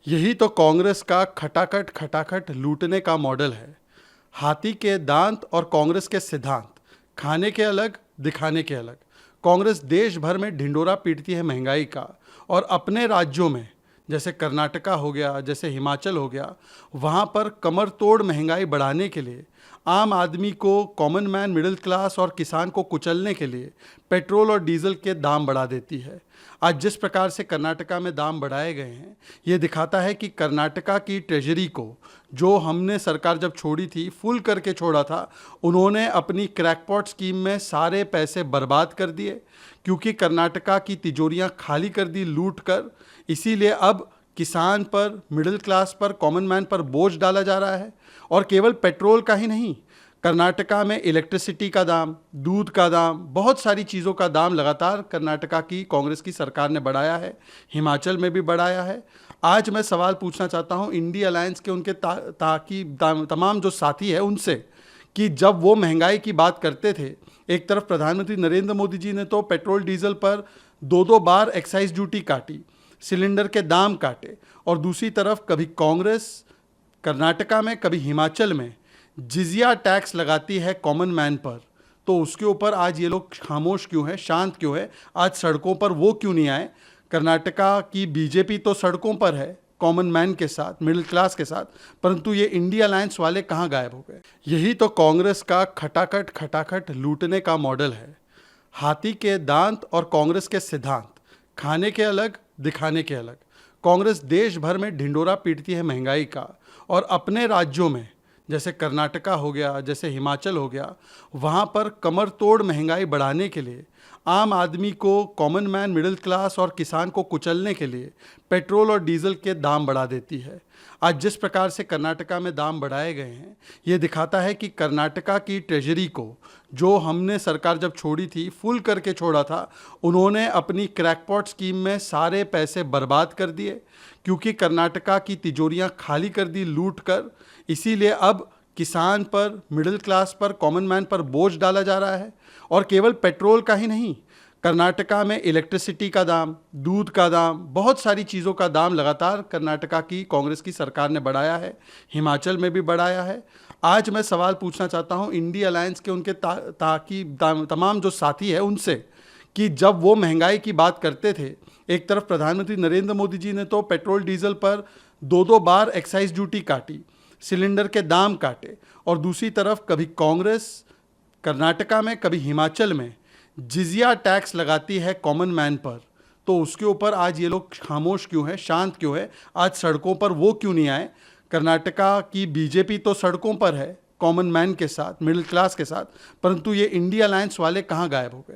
यही तो कांग्रेस का खटाखट खटाखट लूटने का मॉडल है। हाथी के दांत और कांग्रेस के सिद्धांत, खाने के अलग दिखाने के अलग। कांग्रेस देश भर में ढिंडोरा पीटती है महंगाई का, और अपने राज्यों में जैसे कर्नाटका हो गया, जैसे हिमाचल हो गया, वहाँ पर कमर तोड़ महंगाई बढ़ाने के लिए, आम आदमी को, कॉमन मैन, मिडिल क्लास और किसान को कुचलने के लिए पेट्रोल और डीजल के दाम बढ़ा देती है। आज जिस प्रकार से कर्नाटका में दाम बढ़ाए गए हैं, ये दिखाता है कि कर्नाटका की ट्रेजरी को, जो हमने सरकार जब छोड़ी थी, फुल करके छोड़ा था, उन्होंने अपनी क्रैकपॉट स्कीम में सारे पैसे बर्बाद कर दिए, क्योंकि कर्नाटका की तिजोरियां खाली कर दी लूट कर। इसीलिए अब किसान पर, मिडिल क्लास पर, कॉमन मैन पर बोझ डाला जा रहा है। और केवल पेट्रोल का ही नहीं, कर्नाटका में इलेक्ट्रिसिटी का दाम, दूध का दाम, बहुत सारी चीज़ों का दाम लगातार कर्नाटका की कांग्रेस की सरकार ने बढ़ाया है। हिमाचल में भी बढ़ाया है। आज मैं सवाल पूछना चाहता हूं इंडिया अलायंस के उनके तमाम जो साथी हैं उनसे, कि जब वो महंगाई की बात करते थे, एक तरफ प्रधानमंत्री नरेंद्र मोदी जी ने तो पेट्रोल डीजल पर दो दो बार एक्साइज ड्यूटी काटी, सिलेंडर के दाम काटे, और दूसरी तरफ कभी कांग्रेस कर्नाटका में, कभी हिमाचल में जिजिया टैक्स लगाती है कॉमन मैन पर। तो उसके ऊपर आज ये लोग खामोश क्यों है, शांत क्यों है? आज सड़कों पर वो क्यों नहीं आए? कर्नाटका की बीजेपी तो सड़कों पर है कॉमन मैन के साथ, मिडिल क्लास के साथ, परंतु ये इंडिया अलायंस वाले कहाँ गायब हो गए? यही तो कांग्रेस का खटाखट खटाखट लूटने का मॉडल है। हाथी के दांत और कांग्रेस के सिद्धांत, खाने के अलग दिखाने के अलग। कांग्रेस देश भर में ढिंडोरा पीटती है महंगाई का, और अपने राज्यों में जैसे कर्नाटका हो गया, जैसे हिमाचल हो गया, वहाँ पर कमर तोड़ महंगाई बढ़ाने के लिए, आम आदमी को, कॉमन मैन, मिडिल क्लास और किसान को कुचलने के लिए पेट्रोल और डीजल के दाम बढ़ा देती है। आज जिस प्रकार से कर्नाटका में दाम बढ़ाए गए हैं, ये दिखाता है कि कर्नाटका की ट्रेजरी को, जो हमने सरकार जब छोड़ी थी, फुल करके छोड़ा था, उन्होंने अपनी क्रैकपॉट स्कीम में सारे पैसे बर्बाद कर दिए, क्योंकि कर्नाटका की तिजोरियां खाली कर दी लूट कर। इसीलिए अब किसान पर, मिडिल क्लास पर, कॉमन मैन पर बोझ डाला जा रहा है। और केवल पेट्रोल का ही नहीं, कर्नाटका में इलेक्ट्रिसिटी का दाम, दूध का दाम, बहुत सारी चीज़ों का दाम लगातार कर्नाटका की कांग्रेस की सरकार ने बढ़ाया है। हिमाचल में भी बढ़ाया है। आज मैं सवाल पूछना चाहता हूं इंडिया अलायंस के उनके तमाम जो साथी हैं उनसे, कि जब वो महंगाई की बात करते थे, एक तरफ प्रधानमंत्री नरेंद्र मोदी जी ने तो पेट्रोल डीजल पर दो दो बार एक्साइज ड्यूटी काटी, सिलेंडर के दाम काटे, और दूसरी तरफ कभी कांग्रेस कर्नाटका में, कभी हिमाचल में जिजिया टैक्स लगाती है कॉमन मैन पर। तो उसके ऊपर आज ये लोग खामोश क्यों है, शांत क्यों है? आज सड़कों पर वो क्यों नहीं आए? कर्नाटका की बीजेपी तो सड़कों पर है कॉमन मैन के साथ, मिडिल क्लास के साथ, परंतु ये इंडिया अलायंस वाले कहाँ गायब हो गए?